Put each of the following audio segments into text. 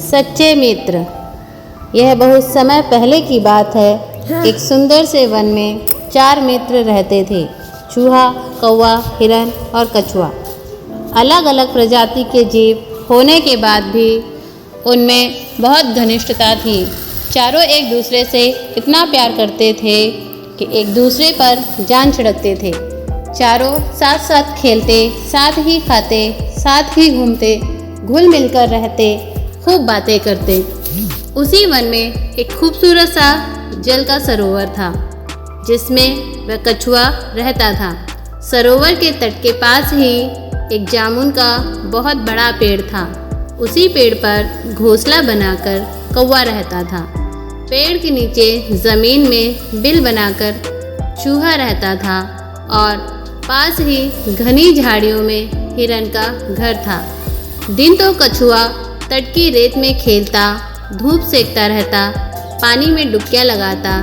सच्चे मित्र। यह बहुत समय पहले की बात है। एक सुंदर से वन में 4 मित्र रहते थे, चूहा, कौवा, हिरन और कछुआ। अलग अलग प्रजाति के जीव होने के बाद भी उनमें बहुत घनिष्ठता थी। चारों एक दूसरे से इतना प्यार करते थे कि एक दूसरे पर जान छिड़कते थे। चारों साथ साथ खेलते, साथ ही खाते, साथ ही घूमते, घुल मिलकर रहते, खूब बातें करते। उसी वन में एक खूबसूरत सा जल का सरोवर था, जिसमें वह कछुआ रहता था। सरोवर के तट के पास ही एक जामुन का बहुत बड़ा पेड़ था। उसी पेड़ पर घोंसला बनाकर कौवा रहता था। पेड़ के नीचे ज़मीन में बिल बनाकर चूहा रहता था और पास ही घनी झाड़ियों में हिरन का घर था। दिन तो कछुआ तट की रेत में खेलता, धूप सेकता रहता, पानी में डुबकियां लगाता।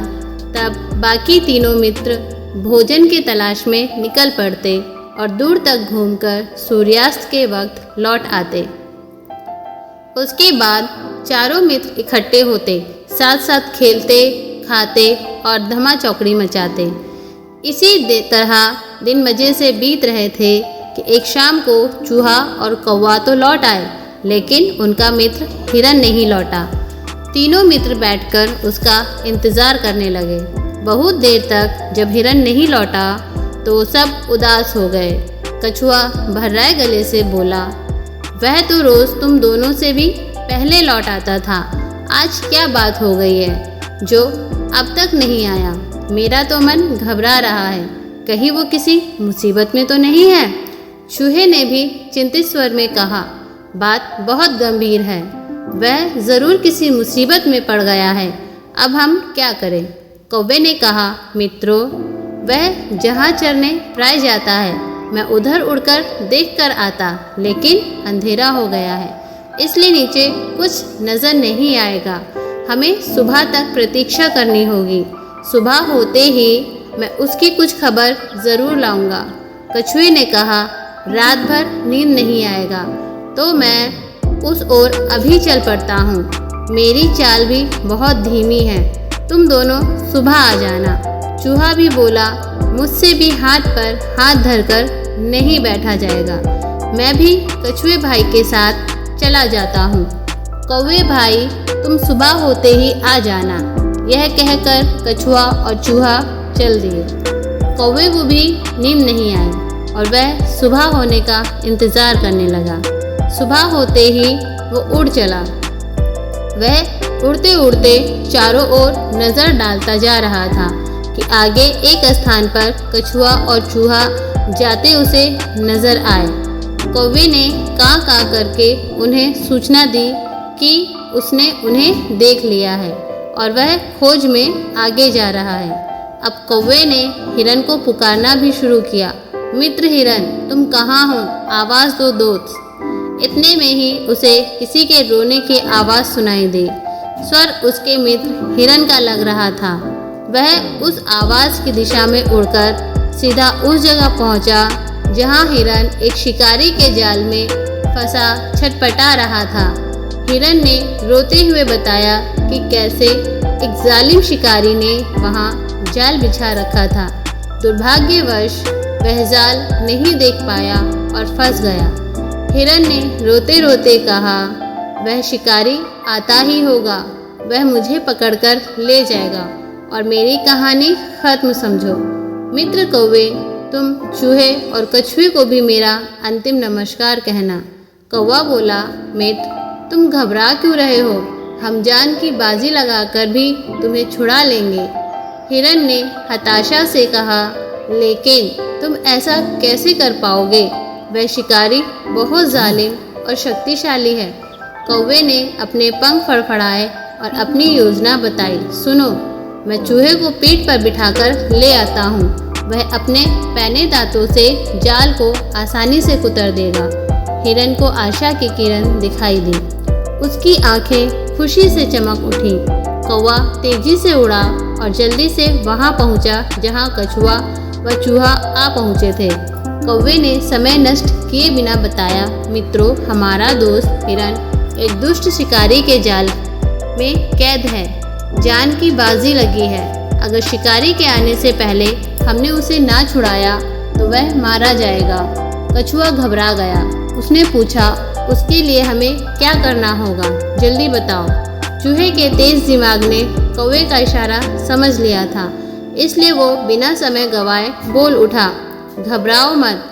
तब बाकी तीनों मित्र भोजन की तलाश में निकल पड़ते और दूर तक घूमकर सूर्यास्त के वक्त लौट आते। उसके बाद चारों मित्र इकट्ठे होते, साथ साथ खेलते, खाते और धमा चौकड़ी मचाते। इसी तरह दिन मज़े से बीत रहे थे कि एक शाम को चूहा और कौवा तो लौट आए, लेकिन उनका मित्र हिरन नहीं लौटा। तीनों मित्र बैठकर उसका इंतज़ार करने लगे। बहुत देर तक जब हिरन नहीं लौटा तो सब उदास हो गए। कछुआ भर्राए गले से बोला, वह तो रोज़ तुम दोनों से भी पहले लौट आता था, आज क्या बात हो गई है जो अब तक नहीं आया? मेरा तो मन घबरा रहा है, कहीं वो किसी मुसीबत में तो नहीं है? चूहे ने भी चिंतित स्वर में कहा, बात बहुत गंभीर है, वह ज़रूर किसी मुसीबत में पड़ गया है, अब हम क्या करें? कौवे ने कहा, मित्रों, वह जहाँ चरने प्राय जाता है, मैं उधर उड़कर देख कर आता, लेकिन अंधेरा हो गया है, इसलिए नीचे कुछ नज़र नहीं आएगा। हमें सुबह तक प्रतीक्षा करनी होगी। सुबह होते ही मैं उसकी कुछ खबर ज़रूर लाऊंगा। कछुए ने कहा, रात भर नींद नहीं आएगा तो मैं उस ओर अभी चल पड़ता हूँ। मेरी चाल भी बहुत धीमी है, तुम दोनों सुबह आ जाना। चूहा भी बोला, मुझसे भी हाथ पर हाथ धरकर नहीं बैठा जाएगा, मैं भी कछुए भाई के साथ चला जाता हूँ। कौवे भाई, तुम सुबह होते ही आ जाना। यह कहकर कछुआ और चूहा चल दिए। कौवे को भी नींद नहीं आई और वह सुबह होने का इंतज़ार करने लगा। सुबह होते ही वो उड़ चला। वह उड़ते उड़ते चारों ओर नज़र डालता जा रहा था कि आगे एक स्थान पर कछुआ और चूहा जाते उसे नज़र आए। कौवे ने कां कां करके उन्हें सूचना दी कि उसने उन्हें देख लिया है और वह खोज में आगे जा रहा है। अब कौवे ने हिरन को पुकारना भी शुरू किया, मित्र हिरन, तुम कहाँ हो? आवाज़ दो दोस्त। इतने में ही उसे किसी के रोने की आवाज़ सुनाई दी। स्वर उसके मित्र हिरन का लग रहा था। वह उस आवाज़ की दिशा में उड़कर सीधा उस जगह पहुंचा जहां हिरन एक शिकारी के जाल में फंसा छटपटा रहा था। हिरन ने रोते हुए बताया कि कैसे एक जालिम शिकारी ने वहां जाल बिछा रखा था। दुर्भाग्यवश वह जाल नहीं देख पाया और फंस गया। हिरन ने रोते रोते कहा, वह शिकारी आता ही होगा, वह मुझे पकड़कर ले जाएगा और मेरी कहानी ख़त्म समझो। मित्र कौवे, तुम चूहे और कछुए को भी मेरा अंतिम नमस्कार कहना। कौवा बोला, मित्र, तुम घबरा क्यों रहे हो? हम जान की बाजी लगाकर भी तुम्हें छुड़ा लेंगे। हिरन ने हताशा से कहा, लेकिन तुम ऐसा कैसे कर पाओगे? वह शिकारी बहुत जालिम और शक्तिशाली है। कौवे ने अपने पंख फड़फड़ाए और अपनी योजना बताई, सुनो, मैं चूहे को पीठ पर बिठाकर ले आता हूँ। वह अपने पैने दांतों से जाल को आसानी से कुतर देगा। हिरन को आशा की किरण दिखाई दी। उसकी आंखें खुशी से चमक उठी। कौवा तेजी से उड़ा और जल्दी से वहां पहुंचा जहां कछुआ व चूहा आ पहुंचे थे। कौवे ने समय नष्ट किए बिना बताया, मित्रों, हमारा दोस्त हिरन एक दुष्ट शिकारी के जाल में कैद है। जान की बाजी लगी है। अगर शिकारी के आने से पहले हमने उसे ना छुड़ाया तो वह मारा जाएगा। कछुआ घबरा गया। उसने पूछा, उसके लिए हमें क्या करना होगा, जल्दी बताओ। चूहे के तेज दिमाग ने कौवे का इशारा समझ लिया था, इसलिए वो बिना समय गवाए बोल उठा, घबराओ मत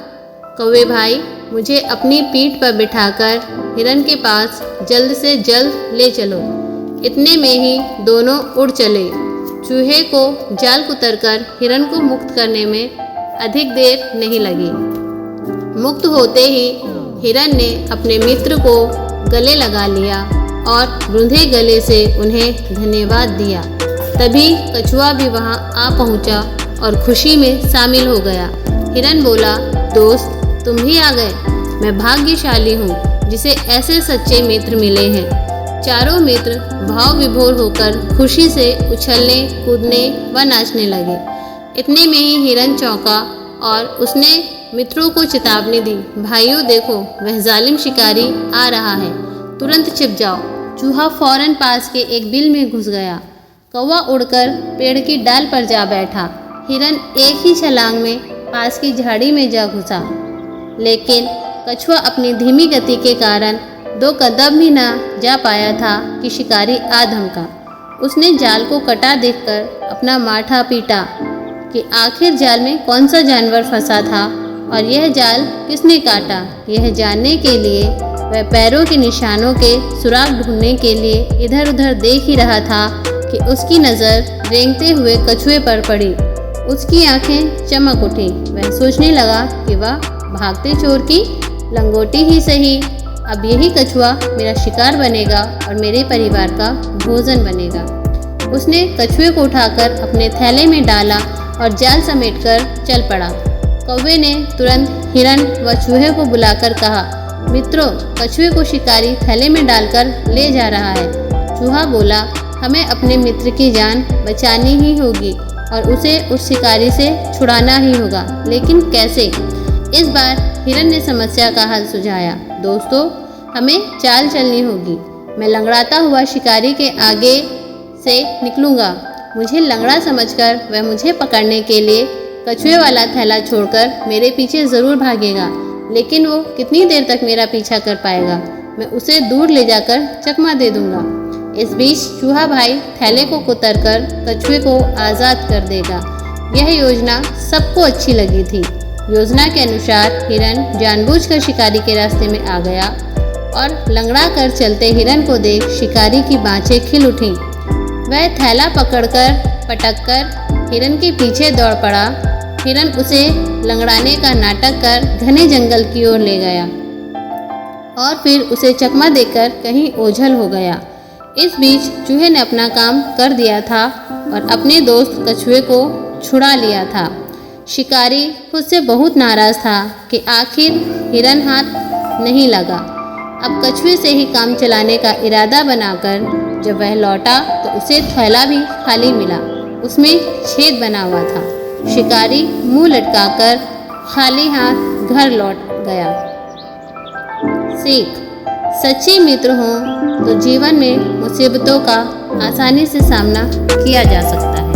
कौवे भाई, मुझे अपनी पीठ पर बिठाकर हिरन के पास जल्द से जल्द ले चलो। इतने में ही दोनों उड़ चले। चूहे को जाल कुतरकर हिरन को मुक्त करने में अधिक देर नहीं लगी। मुक्त होते ही हिरन ने अपने मित्र को गले लगा लिया और रुंधे गले से उन्हें धन्यवाद दिया। तभी कछुआ भी वहां आ पहुंचा और खुशी में शामिल हो गया। हिरन बोला, दोस्त तुम भी आ गए। मैं भाग्यशाली हूँ जिसे ऐसे सच्चे मित्र मिले हैं। चारों मित्र भाव विभोर होकर खुशी से उछलने, कूदने व नाचने लगे। इतने में ही हिरन चौंका और उसने मित्रों को चेतावनी दी, भाइयों देखो, वह जालिम शिकारी आ रहा है, तुरंत छिप जाओ। चूहा फौरन पास के एक बिल में घुस गया। कौवा उड़कर पेड़ की डाल पर जा बैठा। हिरन एक ही छलांग में पास की झाड़ी में जा घुसा, लेकिन कछुआ अपनी धीमी गति के कारण 2 कदम भी ना जा पाया था कि शिकारी आ धमका। उसने जाल को कटा देखकर अपना माथा पीटा कि आखिर जाल में कौन सा जानवर फंसा था और यह जाल किसने काटा। यह जानने के लिए वह पैरों के निशानों के सुराग ढूंढने के लिए इधर उधर देख ही रहा था कि उसकी नज़र रेंगते हुए कछुए पर पड़ी। उसकी आंखें चमक उठी। वह सोचने लगा कि वह भागते चोर की लंगोटी ही सही, अब यही कछुआ मेरा शिकार बनेगा और मेरे परिवार का भोजन बनेगा। उसने कछुए को उठाकर अपने थैले में डाला और जाल समेटकर चल पड़ा। कौवे ने तुरंत हिरन व चूहे को बुलाकर कहा, मित्रों, कछुए को शिकारी थैले में डालकर ले जा रहा है। चूहा बोला, हमें अपने मित्र की जान बचानी ही होगी और उसे उस शिकारी से छुड़ाना ही होगा, लेकिन कैसे? इस बार हिरन ने समस्या का हल सुझाया। दोस्तों, हमें चाल चलनी होगी। मैं लंगड़ाता हुआ शिकारी के आगे से निकलूंगा। मुझे लंगड़ा समझकर वह मुझे पकड़ने के लिए कछुए वाला थैला छोड़कर मेरे पीछे ज़रूर भागेगा, लेकिन वो कितनी देर तक मेरा पीछा कर पाएगा? मैं उसे दूर ले जाकर चकमा दे दूंगा। इस बीच चूहा भाई थैले को कुतरकर कछुए को आज़ाद कर देगा। यह योजना सबको अच्छी लगी थी। योजना के अनुसार हिरन जानबूझकर शिकारी के रास्ते में आ गया और लंगड़ा कर चलते हिरन को देख शिकारी की बाँछें खिल उठीं। वह थैला पकड़कर पटककर हिरन के पीछे दौड़ पड़ा। हिरन उसे लंगड़ाने का नाटक कर घने जंगल की ओर ले गया और फिर उसे चकमा देकर कहीं ओझल हो गया। इस बीच चूहे ने अपना काम कर दिया था और अपने दोस्त कछुए को छुड़ा लिया था। शिकारी खुद से बहुत नाराज था कि आखिर हिरन हाथ नहीं लगा। अब कछुए से ही काम चलाने का इरादा बनाकर जब वह लौटा तो उसे थैला भी खाली मिला। उसमें छेद बना हुआ था। शिकारी मुंह लटकाकर खाली हाथ घर लौट गया। सीख: सच्चे मित्र हों तो जीवन में मुसीबतों का आसानी से सामना किया जा सकता है।